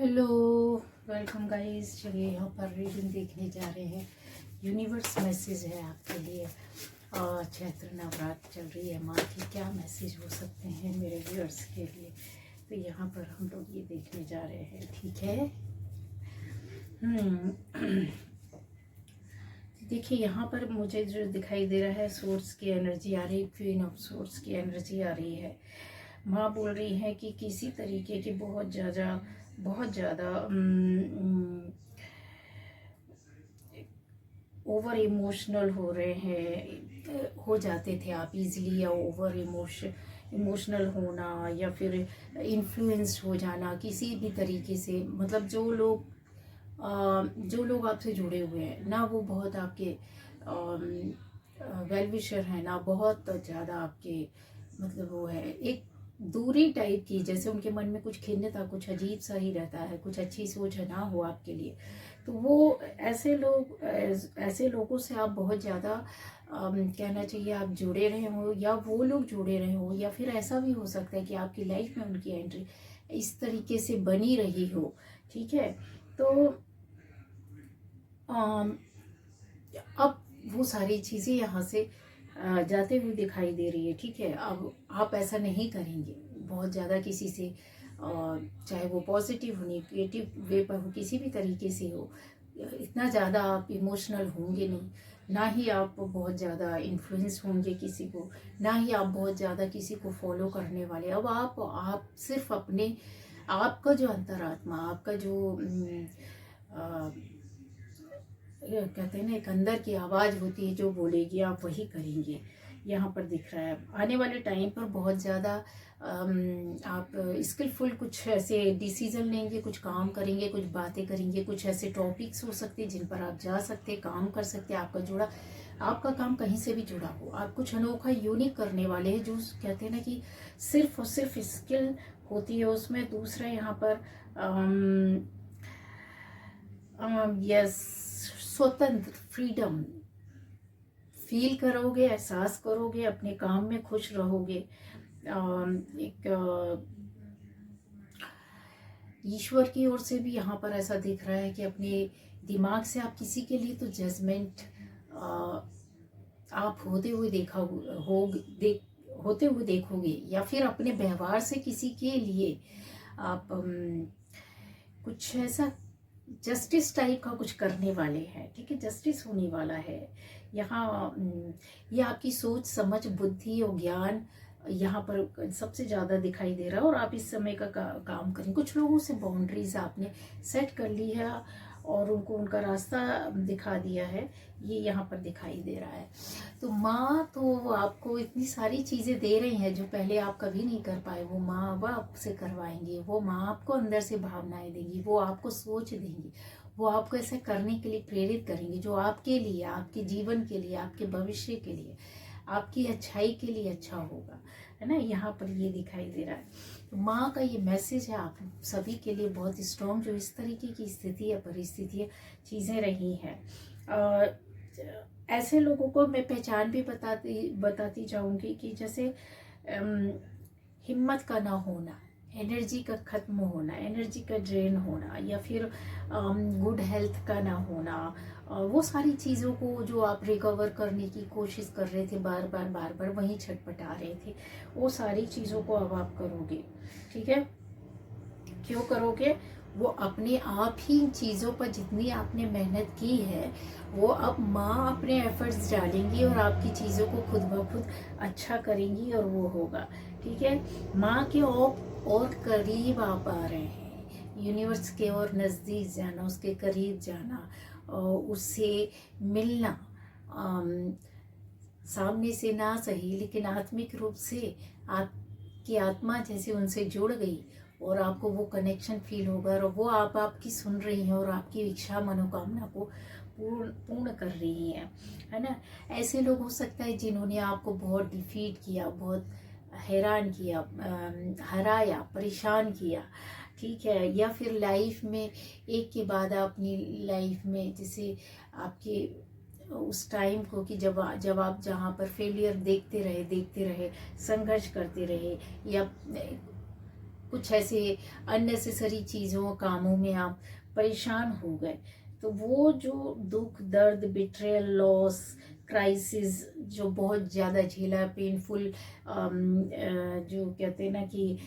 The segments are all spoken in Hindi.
Hello, welcome guys. चलिए यहाँ पर रीडिंग देखने जा रहे हैं। यूनिवर्स मैसेज है आपके लिए। और चैत्र नवरात्र चल रही है, माँ की क्या मैसेज हो सकते हैं मेरे व्यूअर्स के लिए, तो यहाँ पर हम लोग ये देखने जा रहे हैं। ठीक है। देखिए यहाँ पर मुझे जो दिखाई दे रहा है, सोर्स की एनर्जी आ रही है, क्वीन ऑफ सोर्स की एनर्जी आ रही है। माँ बोल रही है कि किसी तरीके की बहुत ज़्यादा ओवर इमोशनल हो रहे हैं, हो जाते थे आप इजीली, या ओवर इमोशनल होना, या फिर इन्फ्लुएंस्ड हो जाना किसी भी तरीके से। मतलब जो लोग आपसे जुड़े हुए हैं ना, वो बहुत आपके वेल विशर हैं ना, बहुत ज़्यादा आपके मतलब वो है, एक दूरी टाइप की, जैसे उनके मन में कुछ खिन्नता, कुछ अजीब सा ही रहता है, कुछ अच्छी सोच ना हो आपके लिए। तो वो ऐसे लोगों से आप बहुत ज़्यादा कहना चाहिए आप जुड़े रहे हो, या वो लोग जुड़े रहे हो, या फिर ऐसा भी हो सकता है कि आपकी लाइफ में उनकी एंट्री इस तरीके से बनी रही हो। ठीक है। तो अब वो सारी चीज़ें यहाँ से जाते हुए दिखाई दे रही है। ठीक है। अब आप ऐसा नहीं करेंगे बहुत ज़्यादा किसी से, चाहे वो पॉजिटिव हो निगेटिव वे पर हो, किसी भी तरीके से हो, इतना ज़्यादा आप इमोशनल होंगे नहीं। ना ही आप बहुत ज़्यादा इन्फ्लुएंस होंगे किसी को, ना ही आप बहुत ज़्यादा किसी को फॉलो करने वाले। अब आप सिर्फ अपने, आपका जो अंतरात्मा, आपका जो ये कहते हैं ना, एक अंदर की आवाज़ होती है जो बोलेगी, आप वही करेंगे। यहाँ पर दिख रहा है आने वाले टाइम पर बहुत ज़्यादा आप स्किलफुल कुछ ऐसे डिसीजन लेंगे, कुछ काम करेंगे, कुछ बातें करेंगे, कुछ ऐसे टॉपिक्स हो सकते हैं जिन पर आप जा सकते हैं, काम कर सकते हैं। आपका काम कहीं से भी जुड़ा हो, आप कुछ अनोखा यूनिक करने वाले हैं, जो कहते हैं ना कि सिर्फ और सिर्फ स्किल होती है उसमें। दूसरा यहाँ पर यस, स्वतंत्र, फ्रीडम फील करोगे, एहसास करोगे, अपने काम में खुश रहोगे। एक ईश्वर की ओर से भी यहाँ पर ऐसा दिख रहा है कि अपने दिमाग से आप किसी के लिए तो जजमेंट आप होते हुए देखोगे, या फिर अपने व्यवहार से किसी के लिए आप कुछ ऐसा जस्टिस टाइप का कुछ करने वाले हैं। ठीक है, जस्टिस होने वाला है यहाँ। ये आपकी सोच समझ बुद्धि और ज्ञान यहाँ पर सबसे ज़्यादा दिखाई दे रहा है। और आप इस समय का काम करें। कुछ लोगों से बाउंड्रीज आपने सेट कर ली है और उनको उनका रास्ता दिखा दिया है, ये यहाँ पर दिखाई दे रहा है। तो माँ तो आपको इतनी सारी चीज़ें दे रही हैं जो पहले आप कभी नहीं कर पाए, वो माँ अब आपसे करवाएंगी। वो माँ आपको अंदर से भावनाएं देंगी, वो आपको सोच देंगी, वो आपको ऐसे करने के लिए प्रेरित करेंगे जो आपके लिए, आपके जीवन के लिए, आपके भविष्य के लिए, आपकी अच्छाई के लिए अच्छा होगा, है ना। यहाँ पर ये दिखाई दे रहा है। तो माँ का ये मैसेज है आप सभी के लिए बहुत स्ट्रॉन्ग, जो इस तरीके की स्थिति या परिस्थितियाँ चीज़ें रही हैं। ऐसे लोगों को मैं पहचान भी बताती जाऊंगी कि जैसे हिम्मत का ना होना, एनर्जी का खत्म होना, एनर्जी का ड्रेन होना, या फिर गुड हेल्थ का ना होना, वो सारी चीज़ों को जो आप रिकवर करने की कोशिश कर रहे थे, बार बार वहीं छटपटा रहे थे, वो सारी चीज़ों को अब आप करोगे। ठीक है। क्यों करोगे? वो अपने आप ही इन चीज़ों पर जितनी आपने मेहनत की है, वो अब माँ अपने एफर्ट्स डालेंगी और आपकी चीज़ों को खुद ब खुद अच्छा करेंगी, और वो होगा। ठीक है। माँ के और करीब आप आ रहे हैं, यूनिवर्स के और नज़दीक जाना, उसके करीब जाना, और उससे मिलना, सामने से ना सही लेकिन आत्मिक रूप से आपकी आत्मा जैसे उनसे जुड़ गई, और आपको वो कनेक्शन फील होगा, और वो आपकी सुन रही हैं और आपकी इच्छा मनोकामना को पूर्ण कर रही है ना। ऐसे लोग हो सकता है जिन्होंने आपको बहुत डिफीट किया, बहुत हैरान किया, हराया, परेशान किया। ठीक है। या फिर लाइफ में एक के बाद अपनी लाइफ में जैसे आपके उस टाइम को कि जब आप जहाँ पर फेलियर देखते रहे, संघर्ष करते रहे, या कुछ ऐसे अननेसेसरी चीज़ों कामों में आप परेशान हो गए, तो वो जो दुख दर्द बिट्रेयल लॉस क्राइसिस जो बहुत ज़्यादा झेला पेनफुल, जो कहते हैं ना कि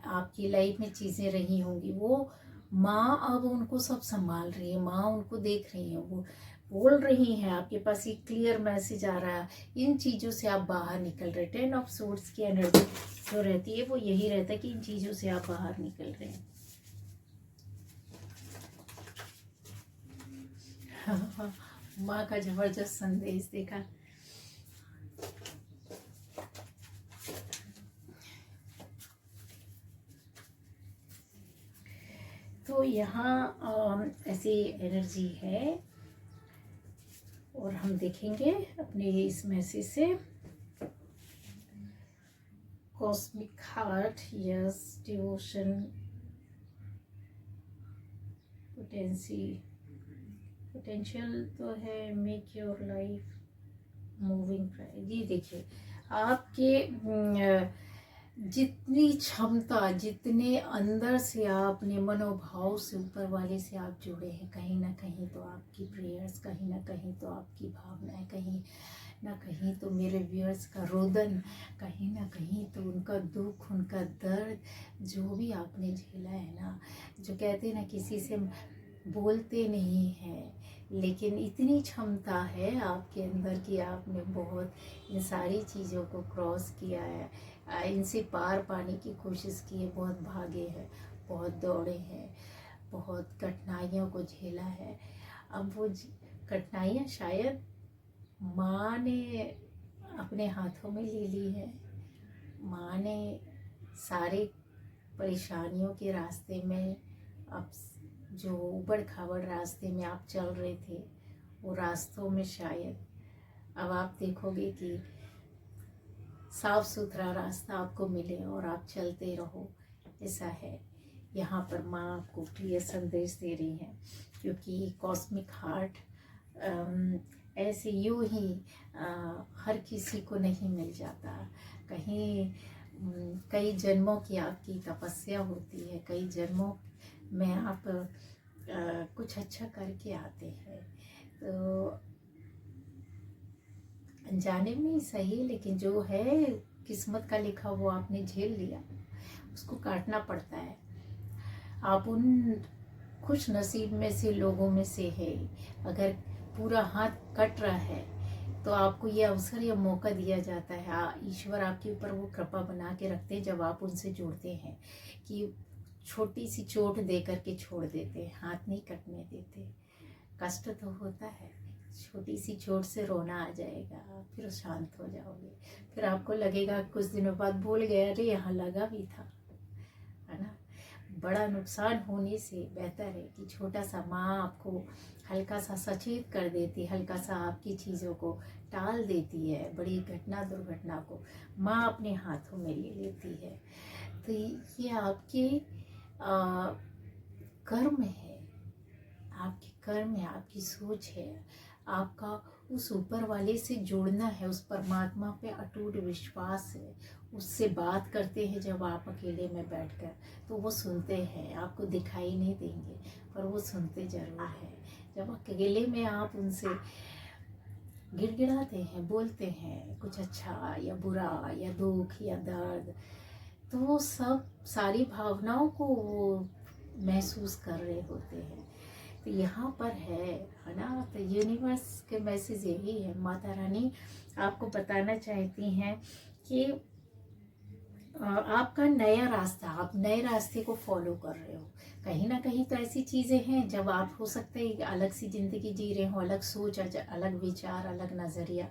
आपकी लाइफ में चीज़ें रही होंगी, वो माँ अब उनको सब संभाल रही है, माँ उनको देख रही है, वो बोल रही हैं, आपके पास एक क्लियर मैसेज आ रहा है, इन चीज़ों से आप बाहर निकल रहे। 10 ऑफ सोर्ड्स की एनर्जी जो रहती है वो यही रहता है कि इन चीज़ों से आप बाहर निकल रहे हैं। माँ का जबरदस्त संदेश देखा। तो यहाँ ऐसी एनर्जी है, और हम देखेंगे अपने इस मैसेज से cosmic heart, yes, devotion, potential तो है, मेक योर लाइफ मूविंग। ये देखिए आपके जितनी क्षमता, जितने अंदर से आपने मनोभाव से ऊपर वाले से आप जुड़े हैं, कहीं ना कहीं तो आपकी प्रेयर्स, कहीं ना कहीं तो आपकी भावनाएं, कहीं ना कहीं तो मेरे व्यूअर्स का रोदन, कहीं ना कहीं तो उनका दुख, उनका दर्द, जो भी आपने झेला है ना, जो कहते हैं ना किसी से बोलते नहीं हैं, लेकिन इतनी क्षमता है आपके अंदर कि आपने बहुत इन सारी चीज़ों को क्रॉस किया है, इनसे पार पाने की कोशिश की है, बहुत भागे हैं, बहुत दौड़े हैं, बहुत कठिनाइयों को झेला है। अब वो कठिनाइयाँ शायद माँ ने अपने हाथों में ले ली है। माँ ने सारे परेशानियों के रास्ते में, अब जो ऊबड़ खाबड़ रास्ते में आप चल रहे थे, वो रास्तों में शायद अब आप देखोगे कि साफ सुथरा रास्ता आपको मिले और आप चलते रहो, ऐसा है। यहाँ पर माँ आपको क्लियर संदेश दे रही हैं, क्योंकि कॉस्मिक हार्ट ऐसे यूं ही हर किसी को नहीं मिल जाता। कहीं कई जन्मों की आपकी तपस्या होती है, कई जन्मों में आप कुछ अच्छा करके आते हैं, तो अनजाने में ही सही, लेकिन जो है किस्मत का लिखा वो आपने झेल लिया, उसको काटना पड़ता है। आप उन खुश नसीब में से लोगों में से है। अगर पूरा हाथ कट रहा है तो आपको ये अवसर या मौका दिया जाता है, ईश्वर आपके ऊपर वो कृपा बना के रखते हैं जब आप उनसे जुड़ते हैं, कि छोटी सी चोट दे करके छोड़ देते हैं, हाथ नहीं कटने देते। कष्ट तो होता है, छोटी सी चोट से रोना आ जाएगा, फिर शांत हो जाओगे, फिर आपको लगेगा कुछ दिनों बाद भूल गया, अरे यहाँ लगा भी था, है ना। बड़ा नुकसान होने से बेहतर है कि छोटा सा माँ आपको हल्का सा सचेत कर देती, हल्का सा आपकी चीज़ों को टाल देती है, बड़ी घटना दुर्घटना को माँ अपने हाथों में ले लेती है। तो ये आपके कर्म है, आपके कर्म है, आपकी सोच है, आपका उस ऊपर वाले से जुड़ना है, उस परमात्मा पे अटूट विश्वास है। उससे बात करते हैं जब आप अकेले में बैठकर, तो वो सुनते हैं, आपको दिखाई नहीं देंगे पर वो सुनते जरूर हैं। जब अकेले में आप उनसे गिड़गिड़ाते हैं, बोलते हैं कुछ अच्छा या बुरा या दुख या दर्द, तो वो सब सारी भावनाओं को वो महसूस कर रहे होते हैं। तो यहाँ पर है ना, तो यूनिवर्स के मैसेज यही है, माता रानी आपको बताना चाहती हैं कि आपका नया रास्ता, आप नए रास्ते को फॉलो कर रहे हो। कहीं ना कहीं तो ऐसी चीज़ें हैं जब आप हो सकता है अलग सी ज़िंदगी जी रहे हो, अलग सोच, अलग विचार, अलग नज़रिया,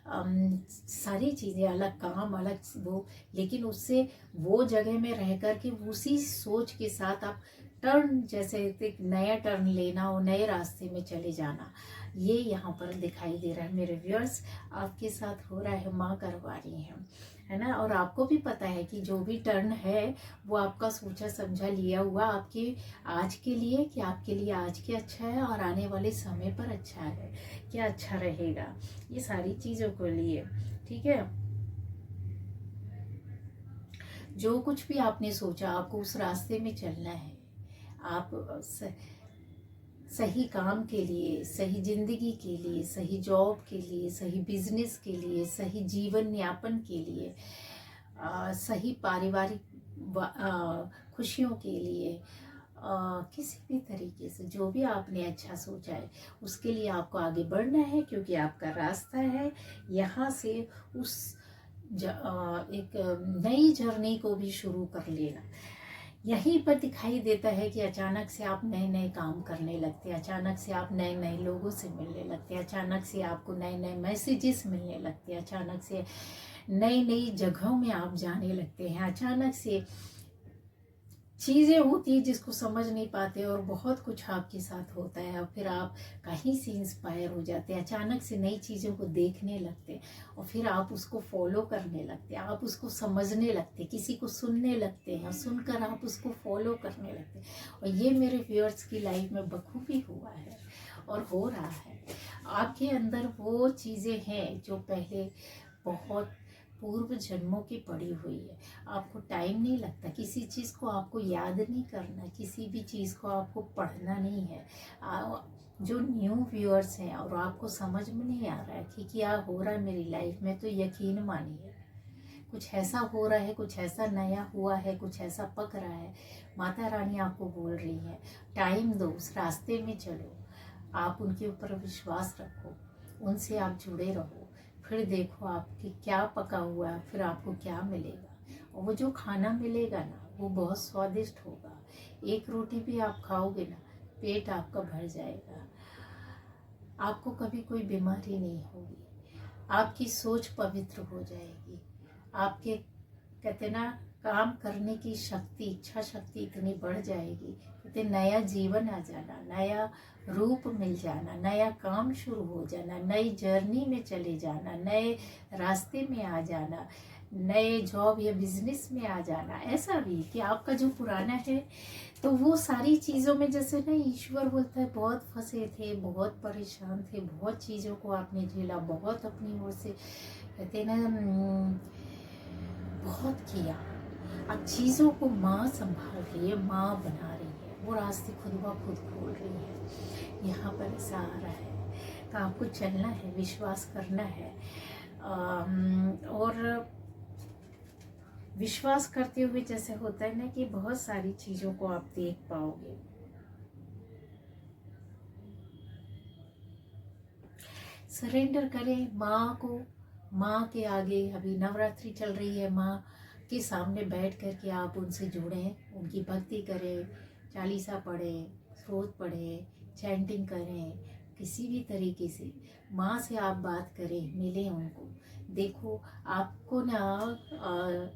सारी चीज़ें अलग, काम अलग वो, लेकिन उससे वो जगह में रह कर के उसी सोच के साथ आप टर्न, जैसे एक नया टर्न लेना हो, नए रास्ते में चले जाना, ये यहाँ पर दिखाई दे रहा है मेरे व्यूअर्स, आपके साथ हो रहा है, माँ करवा रही हैं, है ना। और आपको भी पता है कि जो भी टर्न है वो आपका सोचा समझा लिया हुआ आपके आज के लिए, कि आपके लिए आज के अच्छा है और आने वाले समय पर अच्छा है, क्या अच्छा रहेगा, ये सारी चीज़ों को लिए, ठीक है। जो कुछ भी आपने सोचा, आपको उस रास्ते में चलना है। आप सही काम के लिए, सही जिंदगी के लिए, सही जॉब के लिए, सही बिजनेस के लिए, सही जीवन यापन के लिए, सही पारिवारिक खुशियों के लिए, किसी भी तरीके से जो भी आपने अच्छा सोचा है उसके लिए आपको आगे बढ़ना है, क्योंकि आपका रास्ता है यहाँ से उस एक नई जर्नी को भी शुरू कर लेना। यहीं पर दिखाई देता है कि अचानक से आप नए नए काम करने लगते हैं, अचानक से आप नए नए लोगों से मिलने लगते हैं, अचानक से आपको नए नए मैसेजेस मिलने लगते हैं, अचानक से नई नई जगहों में आप जाने लगते हैं, अचानक से चीज़ें होती हैं जिसको समझ नहीं पाते और बहुत कुछ आपके साथ होता है और फिर आप कहीं से इंस्पायर हो जाते हैं, अचानक से नई चीज़ों को देखने लगते हैं और फिर आप उसको फॉलो करने लगते हैं, आप उसको समझने लगते हैं, किसी को सुनने लगते हैं और सुनकर आप उसको फॉलो करने लगते हैं। और ये मेरे व्यूअर्स की लाइफ में बखूबी हुआ है और हो रहा है। आपके अंदर वो चीज़ें हैं जो पहले बहुत पूर्व जन्मों की पड़ी हुई है। आपको टाइम नहीं लगता, किसी चीज़ को आपको याद नहीं करना, किसी भी चीज़ को आपको पढ़ना नहीं है। जो न्यू व्यूअर्स हैं और आपको समझ में नहीं आ रहा है कि क्या हो रहा है मेरी लाइफ में, तो यकीन मानिए कुछ ऐसा हो रहा है, कुछ ऐसा नया हुआ है, कुछ ऐसा पक रहा है। माता रानी आपको बोल रही है टाइम दो, उस रास्ते में चलो, आप उनके ऊपर विश्वास रखो, उनसे आप जुड़े रहो, फिर देखो आपके क्या पका हुआ है, फिर आपको क्या मिलेगा। और वो जो खाना मिलेगा ना वो बहुत स्वादिष्ट होगा। एक रोटी भी आप खाओगे ना पेट आपका भर जाएगा, आपको कभी कोई बीमारी नहीं होगी, आपकी सोच पवित्र हो जाएगी, आपके कहते ना काम करने की शक्ति, इच्छा शक्ति इतनी बढ़ जाएगी, कहते नया जीवन आ जाना, नया रूप मिल जाना, नया काम शुरू हो जाना, नई जर्नी में चले जाना, नए रास्ते में आ जाना, नए जॉब या बिजनेस में आ जाना। ऐसा भी कि आपका जो पुराना है तो वो सारी चीज़ों में जैसे ना ईश्वर बोलता है बहुत फंसे थे, बहुत परेशान थे, बहुत चीज़ों को आपने झेला, बहुत अपनी ओर से कहते ना बहुत किया। अब चीज़ों को माँ संभाल रही है, माँ बना रही है, वो रास्ते खुद ब खुद खोल रही है। यहाँ पर ऐसा आ रहा है तो आपको चलना है, विश्वास करना है और विश्वास करते हुए जैसे होता है ना कि बहुत सारी चीज़ों को आप देख पाओगे। सरेंडर करें माँ को, माँ के आगे। अभी नवरात्रि चल रही है, माँ के सामने बैठ कर के आप उनसे जुड़ें, उनकी भक्ति करें, चालीसा पढ़ें, स्रोत पढ़ें, चैंटिंग करें, किसी भी तरीके से माँ से आप बात करें, मिलें उनको। देखो आपको ना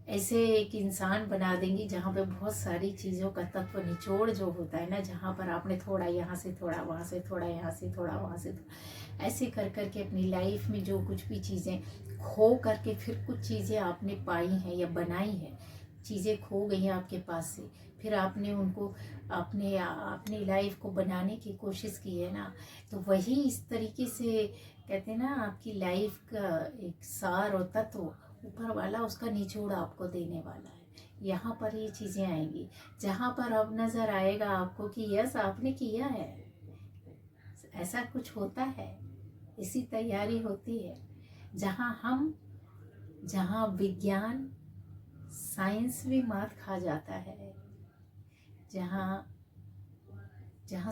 ऐसे एक इंसान बना देंगी जहाँ पे बहुत सारी चीज़ों का तत्व निचोड़ जो होता है ना, जहाँ पर आपने थोड़ा यहाँ से थोड़ा वहाँ से थोड़ा यहाँ से थोड़ा वहाँ से थोड़ा ऐसे कर करके अपनी लाइफ में जो कुछ भी चीज़ें खो करके फिर कुछ चीज़ें आपने पाई हैं या बनाई हैं, चीज़ें खो गई हैं आपके पास से, फिर आपने उनको अपनी लाइफ को बनाने की कोशिश की है ना, तो वही इस तरीके से कहते हैं ना आपकी लाइफ का एक सार और तत्व ऊपर वाला उसका निचोड़ आपको देने वाला है। यहाँ पर ये चीज़ें आएंगी जहाँ पर अब नज़र आएगा आपको कि यस आपने किया है, ऐसा कुछ होता है, इसी तैयारी होती है। जहाँ विज्ञान साइंस भी मात खा जाता है, जहाँ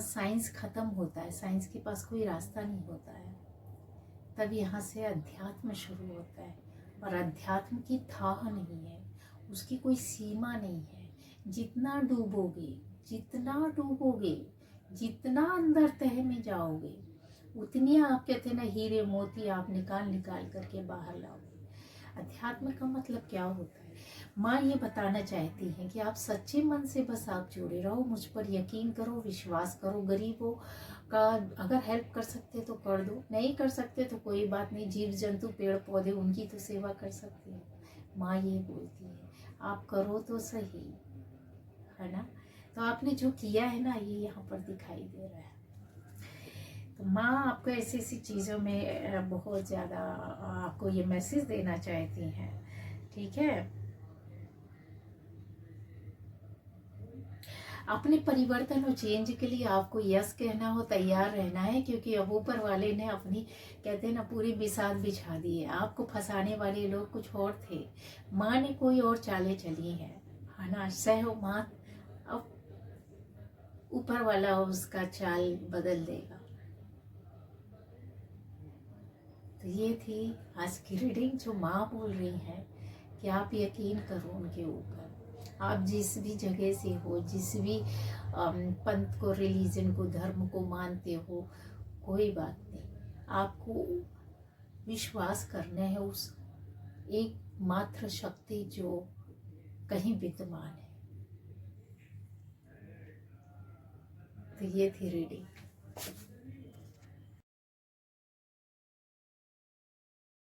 साइंस खत्म होता है, साइंस के पास कोई रास्ता नहीं होता है, तब यहाँ से अध्यात्म शुरू होता है। और अध्यात्म की थाह नहीं है, उसकी कोई सीमा नहीं है। जितना डूबोगे, जितना अंदर तह में जाओगे, उतनी आप कहते ना हीरे मोती आप निकाल करके बाहर लाओगे। अध्यात्म का मतलब क्या होता है? माँ ये बताना चाहती हैं कि आप सच्चे मन से बस आप जुड़े रहो, मुझ पर यकीन करो, विश्वास करो। गरीबों का अगर हेल्प कर सकते तो कर दो, नहीं कर सकते तो कोई बात नहीं, जीव जंतु पेड़ पौधे उनकी तो सेवा कर सकते हो। माँ ये बोलती है आप करो तो सही, है ना। तो आपने जो किया है ना ये यहाँ पर दिखाई दे रहा है। तो माँ आपको ऐसी चीज़ों में बहुत ज़्यादा आपको ये मैसेज देना चाहती हैं, ठीक है। अपने परिवर्तन और चेंज के लिए आपको यस कहना हो, तैयार रहना है, क्योंकि अब ऊपर वाले ने अपनी, कहते हैं ना, पूरी बिसात बिछा दी है। आपको फंसाने वाले लोग कुछ और थे, माँ ने कोई और चालें चली है ना। सहो माँ, अब ऊपर वाला उसका चाल बदल देगा। तो ये थी आज की रीडिंग, जो माँ बोल रही है कि आप यकीन करो उनके ऊपर। आप जिस भी जगह से हो, जिस भी पंथ को, रिलीजन को, धर्म को मानते हो, कोई बात नहीं, आपको विश्वास करना है उस एक मात्र शक्ति जो कहीं विद्यमान है। तो ये थी रीडिंग।